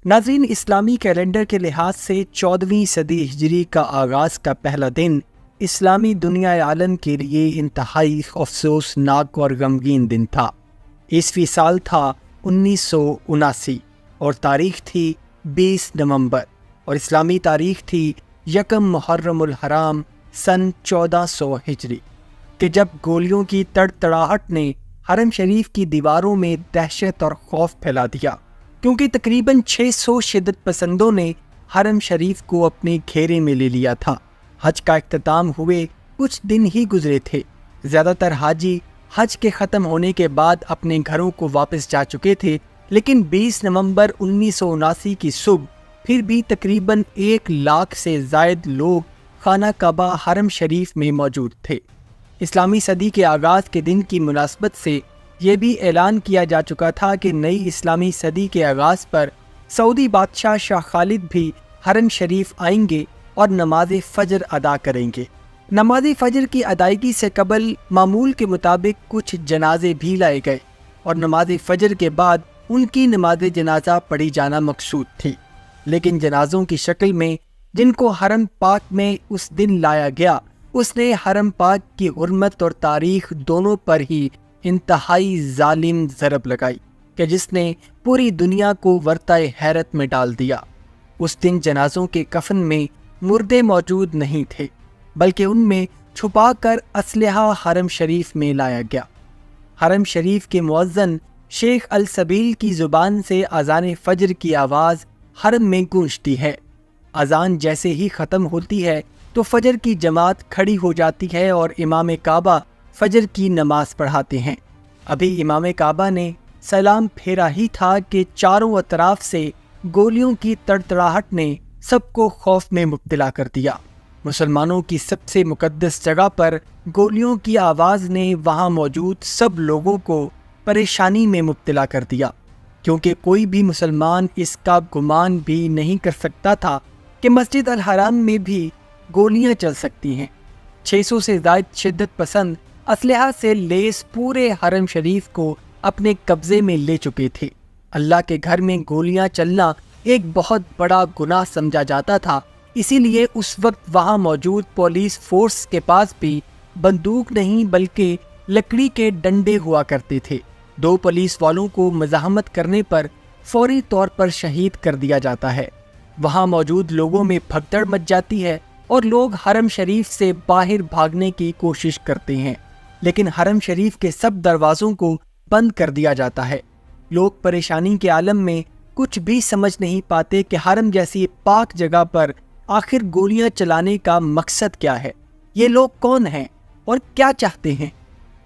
ناظرین، اسلامی کیلنڈر کے لحاظ سے 14ویں صدی ہجری کا آغاز کا پہلا دن اسلامی دنیا عالم کے لیے انتہائی افسوسناک اور غمگین دن تھا۔ عیسوی سال تھا 1979 اور تاریخ تھی 20 نومبر اور اسلامی تاریخ تھی 1 محرم الحرام سن 1400 ہجری، کہ جب گولیوں کی تڑتڑاہٹ نے حرم شریف کی دیواروں میں دہشت اور خوف پھیلا دیا، کیونکہ تقریباً 600 شدت پسندوں نے حرم شریف کو اپنے گھیرے میں لے لیا تھا۔ حج کا اختتام ہوئے کچھ دن ہی گزرے تھے۔ زیادہ تر حاجی حج کے ختم ہونے کے بعد اپنے گھروں کو واپس جا چکے تھے، لیکن 20 نومبر 1979 کی صبح پھر بھی تقریباً 1 لاکھ سے زائد لوگ خانہ کعبہ حرم شریف میں موجود تھے۔ اسلامی صدی کے آغاز کے دن کی مناسبت سے یہ بھی اعلان کیا جا چکا تھا کہ نئی اسلامی صدی کے آغاز پر سعودی بادشاہ شاہ خالد بھی حرم شریف آئیں گے اور نماز فجر ادا کریں گے۔ نماز فجر کی ادائیگی سے قبل معمول کے مطابق کچھ جنازے بھی لائے گئے اور نماز فجر کے بعد ان کی نماز جنازہ پڑھی جانا مقصود تھی، لیکن جنازوں کی شکل میں جن کو حرم پاک میں اس دن لایا گیا، اس نے حرم پاک کی حرمت اور تاریخ دونوں پر ہی انتہائی ظالم ضرب لگائی کہ جس نے پوری دنیا کو ورطۂ حیرت میں ڈال دیا۔ اس دن جنازوں کے کفن میں مردے موجود نہیں تھے، بلکہ ان میں چھپا کر اسلحہ حرم شریف میں لایا گیا۔ حرم شریف کے مؤذن شیخ السبیل کی زبان سے اذان فجر کی آواز حرم میں گونجتی ہے۔ اذان جیسے ہی ختم ہوتی ہے تو فجر کی جماعت کھڑی ہو جاتی ہے اور امام کعبہ فجر کی نماز پڑھاتے ہیں۔ ابھی امام کعبہ نے سلام پھیرا ہی تھا کہ چاروں اطراف سے گولیوں کی تڑتڑاہٹ نے سب کو خوف میں مبتلا کر دیا۔ مسلمانوں کی سب سے مقدس جگہ پر گولیوں کی آواز نے وہاں موجود سب لوگوں کو پریشانی میں مبتلا کر دیا، کیونکہ کوئی بھی مسلمان اس کا گمان بھی نہیں کر سکتا تھا کہ مسجد الحرام میں بھی گولیاں چل سکتی ہیں۔ 600 سے زائد شدت پسند اسلحہ سے لیس پورے حرم شریف کو اپنے قبضے میں لے چکے تھے۔ اللہ کے گھر میں گولیاں چلنا ایک بہت بڑا گناہ سمجھا جاتا تھا، اسی لیے اس وقت وہاں موجود پولیس فورس کے پاس بھی بندوق نہیں بلکہ لکڑی کے ڈنڈے ہوا کرتے تھے۔ 2 پولیس والوں کو مزاحمت کرنے پر فوری طور پر شہید کر دیا جاتا ہے۔ وہاں موجود لوگوں میں بھگدڑ مچ جاتی ہے اور لوگ حرم شریف سے باہر بھاگنے کی کوشش کرتے ہیں، لیکن حرم شریف کے سب دروازوں کو بند کر دیا جاتا ہے۔ لوگ پریشانی کے عالم میں کچھ بھی سمجھ نہیں پاتے کہ حرم جیسی پاک جگہ پر آخر گولیاں چلانے کا مقصد کیا ہے، یہ لوگ کون ہیں اور کیا چاہتے ہیں۔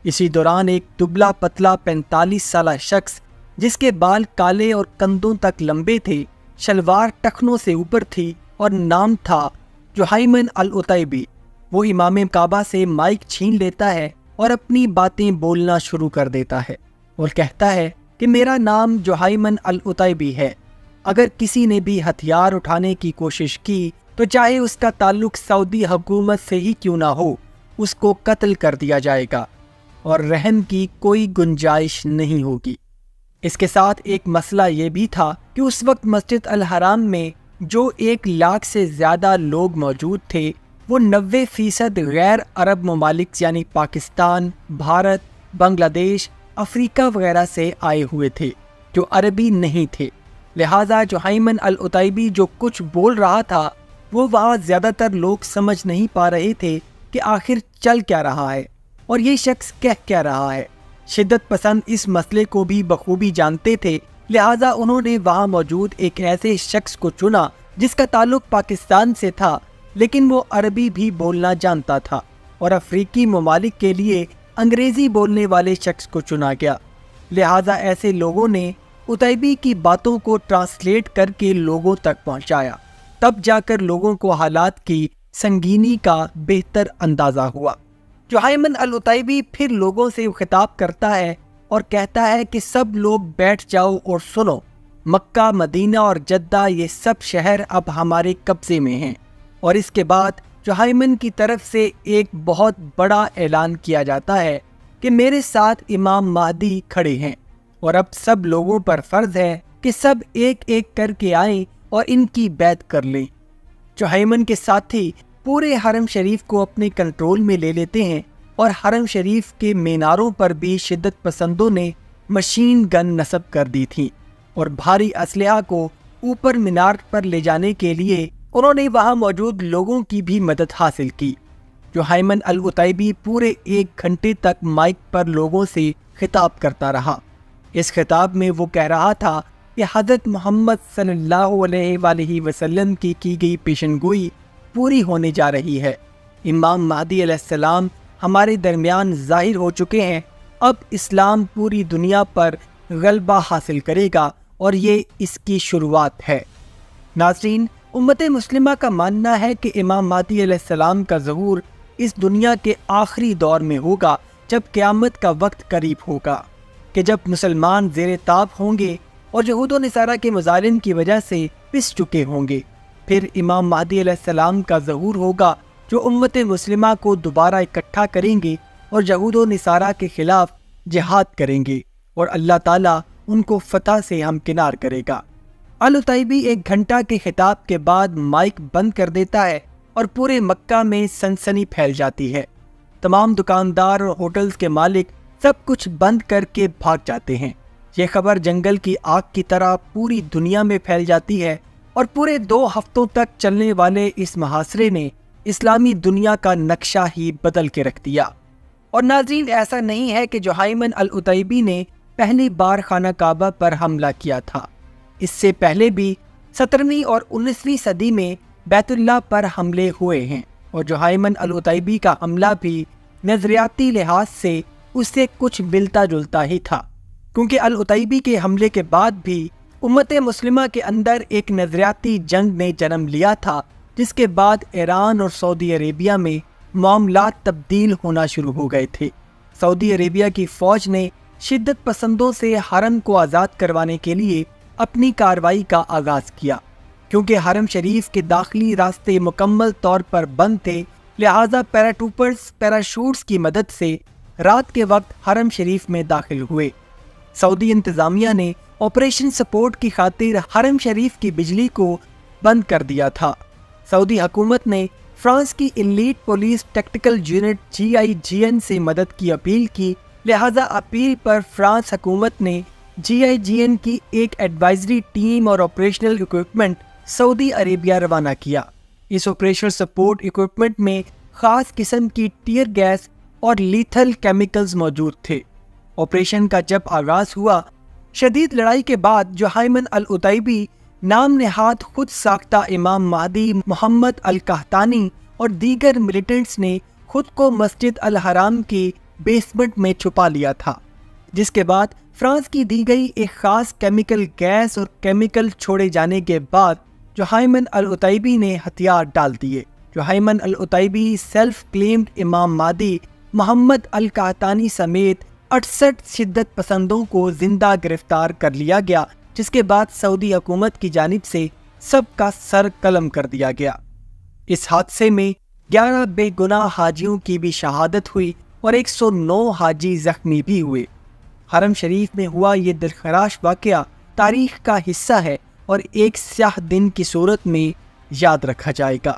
اسی دوران ایک دبلا پتلا 45 سالہ شخص جس کے بال کالے اور کندھوں تک لمبے تھے، شلوار ٹخنوں سے اوپر تھی اور نام تھا جہیمن العتیبی، وہ امام کعبہ سے مائک چھین لیتا ہے اور اپنی باتیں بولنا شروع کر دیتا ہے اور کہتا ہے کہ میرا نام جہیمن العتیبی ہے، اگر کسی نے بھی ہتھیار اٹھانے کی کوشش کی تو چاہے اس کا تعلق سعودی حکومت سے ہی کیوں نہ ہو، اس کو قتل کر دیا جائے گا اور رحم کی کوئی گنجائش نہیں ہوگی۔ اس کے ساتھ ایک مسئلہ یہ بھی تھا کہ اس وقت مسجد الحرام میں جو 1 لاکھ سے زیادہ لوگ موجود تھے، وہ 90% غیر عرب ممالک یعنی پاکستان، بھارت، بنگلہ دیش، افریقہ وغیرہ سے آئے ہوئے تھے جو عربی نہیں تھے۔ لہٰذا جہیمن العتیبی جو کچھ بول رہا تھا وہ وہاں زیادہ تر لوگ سمجھ نہیں پا رہے تھے کہ آخر چل کیا رہا ہے اور یہ شخص کہہ کیا رہا ہے۔ شدت پسند اس مسئلے کو بھی بخوبی جانتے تھے، لہٰذا انہوں نے وہاں موجود ایک ایسے شخص کو چنا جس کا تعلق پاکستان سے تھا لیکن وہ عربی بھی بولنا جانتا تھا، اور افریقی ممالک کے لیے انگریزی بولنے والے شخص کو چنا گیا۔ لہٰذا ایسے لوگوں نے عتیبی کی باتوں کو ٹرانسلیٹ کر کے لوگوں تک پہنچایا، تب جا کر لوگوں کو حالات کی سنگینی کا بہتر اندازہ ہوا۔ جہیمن العتیبی پھر لوگوں سے خطاب کرتا ہے اور کہتا ہے کہ سب لوگ بیٹھ جاؤ اور سنو، مکہ، مدینہ اور جدہ یہ سب شہر اب ہمارے قبضے میں ہیں۔ اور اس کے بعد جہیمن کی طرف سے ایک بہت بڑا اعلان کیا جاتا ہے کہ میرے ساتھ امام مہدی کھڑے ہیں، اور اب سب لوگوں پر فرض ہے کہ سب ایک ایک کر کے آئیں اور ان کی بیعت کر لیں۔ جہیمن کے ساتھی پورے حرم شریف کو اپنے کنٹرول میں لے لیتے ہیں اور حرم شریف کے میناروں پر بھی شدت پسندوں نے مشین گن نصب کر دی تھی اور بھاری اسلحہ کو اوپر مینار پر لے جانے کے لیے انہوں نے وہاں موجود لوگوں کی بھی مدد حاصل کی۔ جہیمن العتیبی پورے 1 گھنٹے تک مائک پر لوگوں سے خطاب کرتا رہا۔ اس خطاب میں وہ کہہ رہا تھا کہ حضرت محمد صلی اللہ علیہ وآلہ وسلم کی گئی پیشن گوئی پوری ہونے جا رہی ہے۔ امام مہدی علیہ السلام ہمارے درمیان ظاہر ہو چکے ہیں۔ اب اسلام پوری دنیا پر غلبہ حاصل کرے گا اور یہ اس کی شروعات ہے۔ ناظرین، امت مسلمہ کا ماننا ہے کہ امام مہدی علیہ السلام کا ظہور اس دنیا کے آخری دور میں ہوگا، جب قیامت کا وقت قریب ہوگا، کہ جب مسلمان زیر تاب ہوں گے اور یہود و نصارہ کے مظالم کی وجہ سے پس چکے ہوں گے۔ پھر امام مہدی علیہ السلام کا ظہور ہوگا جو امت مسلمہ کو دوبارہ اکٹھا کریں گے اور یہود و نصارہ کے خلاف جہاد کریں گے اور اللہ تعالیٰ ان کو فتح سے ہمکنار کرے گا۔ العتیبی 1 گھنٹہ کے خطاب کے بعد مائک بند کر دیتا ہے اور پورے مکہ میں سنسنی پھیل جاتی ہے۔ تمام دکاندار اور ہوٹلز کے مالک سب کچھ بند کر کے بھاگ جاتے ہیں۔ یہ خبر جنگل کی آگ کی طرح پوری دنیا میں پھیل جاتی ہے اور پورے 2 ہفتوں تک چلنے والے اس محاصرے نے اسلامی دنیا کا نقشہ ہی بدل کے رکھ دیا۔ اور ناظرین، ایسا نہیں ہے کہ جہیمن العتیبی نے پہلی بار خانہ کعبہ پر حملہ کیا تھا۔ اس سے پہلے بھی 17ویں اور 19ویں صدی میں بیت اللہ پر حملے ہوئے ہیں اور جہیمن العتیبی کا حملہ بھی نظریاتی لحاظ سے اس سے کچھ ملتا جلتا ہی تھا، کیونکہ العتیبی کے حملے کے بعد بھی امت مسلمہ کے اندر ایک نظریاتی جنگ نے جنم لیا تھا، جس کے بعد ایران اور سعودی عربیہ میں معاملات تبدیل ہونا شروع ہو گئے تھے۔ سعودی عربیہ کی فوج نے شدت پسندوں سے حرم کو آزاد کروانے کے لیے اپنی کارروائی کا آغاز کیا۔ کیونکہ حرم شریف کے داخلی راستے مکمل طور پر بند تھے، لہٰذا پیراٹروپرز پیراشوٹس کی مدد سے رات کے وقت حرم شریف میں داخل ہوئے۔ سعودی انتظامیہ نے آپریشن سپورٹ کی خاطر حرم شریف کی بجلی کو بند کر دیا تھا۔ سعودی حکومت نے فرانس کی elite police tactical unit GIGN سے مدد کی اپیل کی، لہٰذا اپیل پر فرانس حکومت نے GIGN کی ایک ایڈوائزری ٹیم اور آپریشنل اکوپمنٹ سعودی عربیہ روانہ کیا۔ اس آپریشنل سپورٹ اکوپمنٹ میں خاص قسم کی ٹیئر گیس اور لیتھل کیمیکلز موجود تھے۔ آپریشن کا جب آغاز ہوا، شدید لڑائی کے بعد جہیمن العتیبی نام نہاد خود ساختہ امام مہدی محمد القحطانی اور دیگر ملیٹنٹس نے خود کو مسجد الحرام کی بیسمنٹ میں چھپا لیا تھا، جس کے بعد فرانس کی دی گئی ایک خاص کیمیکل گیس اور کیمیکل چھوڑے جانے کے بعد جہیمن العتیبی نے ہتھیار ڈال دیے۔ جہیمن العتیبی سیلف کلیمڈ امام مہدی محمد القحطانی سمیت 68 شدت پسندوں کو زندہ گرفتار کر لیا گیا، جس کے بعد سعودی حکومت کی جانب سے سب کا سر قلم کر دیا گیا۔ اس حادثے میں 11 بے گناہ حاجیوں کی بھی شہادت ہوئی اور 109 حاجی زخمی بھی ہوئے۔ حرم شریف میں ہوا یہ دلخراش واقعہ تاریخ کا حصہ ہے اور ایک سیاہ دن کی صورت میں یاد رکھا جائے گا۔